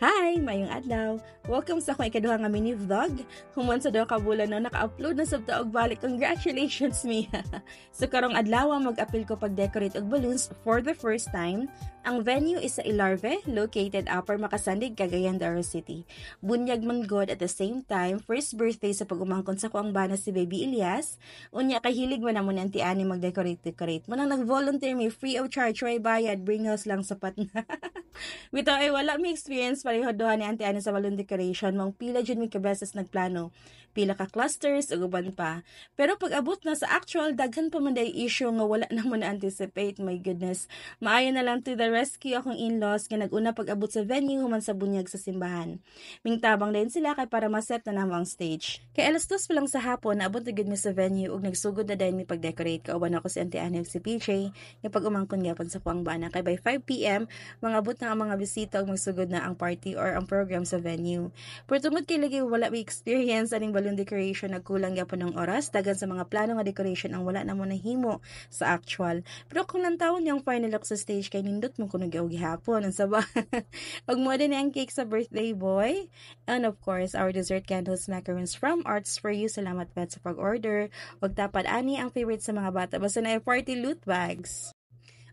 Hi! Mayong adlaw! Welcome sa akong ikaduha nga mini vlog. Human sa daw ka bulan no, naka-upload na sabta og balik. Congratulations, Mia! So karong adlaw mag-apil ko pag-decorate og balloons for the first time. Ang venue is sa Ilarve, located Upper Macasandig, Cagayan de Oro City. Bunyag man god at the same time, first birthday sa pag-umangkon sa kuang bana si Baby Elias. Unya kahilig man namon ang tiani mag-decorate. Manang nag-volunteer, may free of charge, try bayad, bring house lang sapat na. Bitaw ay wala mi experience pareho doha ni Auntie Annie sa balloon decoration. Mang pila jud mi kabeses nagplano. Pila ka clusters ug uban pa. Pero pag abot na sa actual, daghan pa man day issue nga wala na mo na-anticipate. My goodness. Maayo na lang to the rescue akong in-laws nga nag-una pag abot sa venue human sa bunyag sa simbahan. Mingtabang din sila kay para maset na namo ang stage. Kay alas 2 pa lang sa hapon naabot na gud mi sa venue ug nagsugod na din mi pag-decorate. Kauban ako si Auntie Annie ug si PJ nga pag umangkon gyapon sa kuang bana. Kay by 5 PM mangabot na ang mga bisita ug magsugod na ang party or ang program sa venue. Pero tungod kay lagi wala mi experience aning balloon decoration, nagkulang gyapon ng oras, dagan sa mga plano nga decoration ang wala na mo nahimo sa actual. Pero kung lang taon yung final look sa stage kay nindot mo kuno gyud gihapon ang saba. Ug mo din ang cake sa birthday boy. And of course, our dessert candles macarons from Arts for You. Salamat pet sa pag-order. Ug tapad ani ang favorite sa mga bata basta na party loot bags.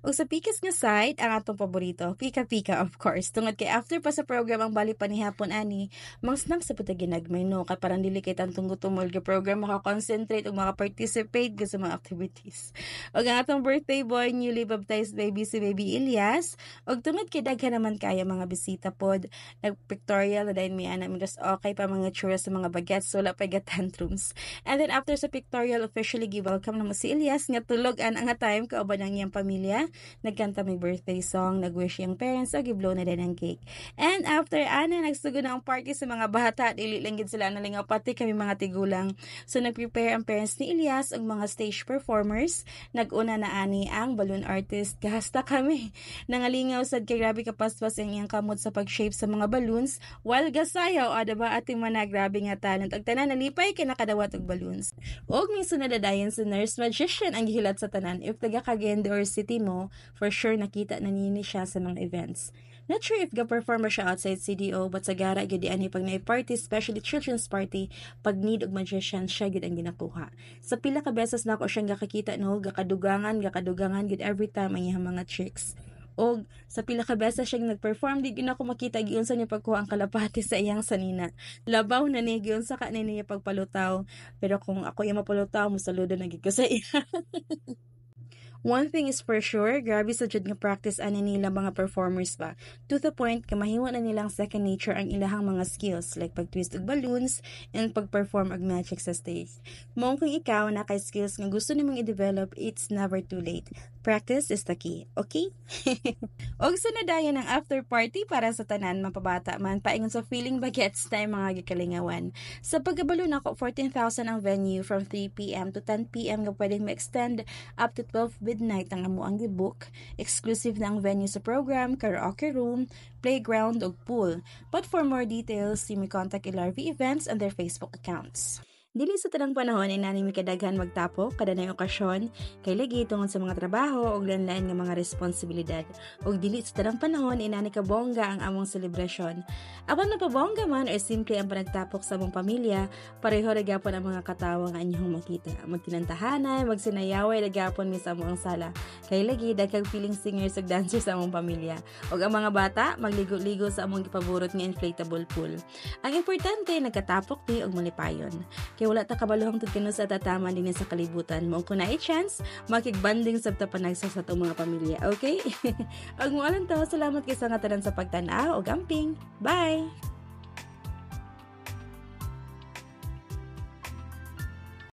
O sa pikas nga side, ang atong paborito, pika-pika of course. Tungod kay after pa sa program ang bali pa ni hapon ani, mang snack sa puta ginagmay no, kay parang dili kay tantong gutomol ga program maka-concentrate ug maka-participate sa mga activities. Og ang atong birthday boy, newly baptized baby si Baby Elias, og tungod kay daghan naman kaya mga bisita pod, nag-pictorial na dahil may ana mindas okay pa mga churros sa mga bagets, so wala pa ga tantrums. And then after sa pictorial, officially gi-welcome na mo si Elias nga tulog an nga time kauban ang iyang pamilya. Nagkanta may birthday song, nag-wish yung parents, o giblow na din ang cake. And after nagsugod na ang party sa mga bata, dili lang gid sila nalingaw, pati kami mga tigulang. So nag-prepare ang parents ni Elias og mga stage performers. Nag-una na ani ang balloon artist, gahasta kami. Nangalingaw sad kay grabe kapaspas ang iyang kamot sa pag-shape sa mga balloons, while gasayaw, diba ating mga grabe nga talent. Ag tanan nalipay kay nakadawat og balloons. Og minsan nadadayon sa nurse magician ang gihilat sa tanan. If taga Cagayan de Oro City mo, for sure nakita na nini siya sa mga events. Not sure if ga-perform siya outside CDO, but sa gara gid ani pag may party, especially children's party, pag need og magician siya gid ang ginakuha. Sa pila ka beses na ako siyang gakakita no, gakadugangan gid every time ang iyang mga tricks. Og sa pila ka beses siyang nag-perform, di gyud ako makita giunsa niya pagkuha ang kalapati sa iyang sanina. Labaw na ni giunsa ka na niya pagpalutaw, pero kung ako yung mapalutaw, musaludo na gid ko sa iya. One thing is for sure, grabe sa jud nga practice ani nila mga performers ba. To the point, kamahimo na nilang second nature ang ilahang mga skills like pag-twist og balloons and pag-perform og magic sa stage. Mao kung ikaw na kay skills nga gusto nimong i-develop, it's never too late. Practice is the key, okay? Og sunadayan ang after party para sa tanan mapabata man paingon sa feeling bagets na mga gikalingawan. Sa pagkabalo nako 14,000 ang venue from 3 PM to 10 PM nga pwedeng ma-extend up to 12 midnight ang amo ang gibook. Exclusive na ang venue sa program, karaoke room, playground ug pool. But for more details, you may contact Ilarve Events and their Facebook accounts. Dili sa tanang panahon ay nanimi kadaghan magtapok kada na okasyon kay lagi tungod sa mga trabaho ug lain-lain nga mga responsibilidad. Ug dili sa tanang panahon ay nani ka bongga ang among selebrasyon. Apan mapabongga man or simple ang panagtapok sa among pamilya, pareho ra gyapon ang mga katawo nga inyong makita. Magtinantahanay, magsinayaway ra gyapon mi sa among sala. Kay lagi daghang feeling singers ug dancers sa among pamilya. Ug ang mga bata magligo-ligo sa among gipaborot nga inflatable pool. Ang importante nagkatapok ti ug malipayon. Kaya wala ta kabaluhang tudkano sa tataman din sa kalibutan mo. Kung na chance, makigbanding sa tapanagsa sa itong mga pamilya. Okay? Ang mualan to, salamat kay sa nga tanan sa pagtanaw o gamping. Bye!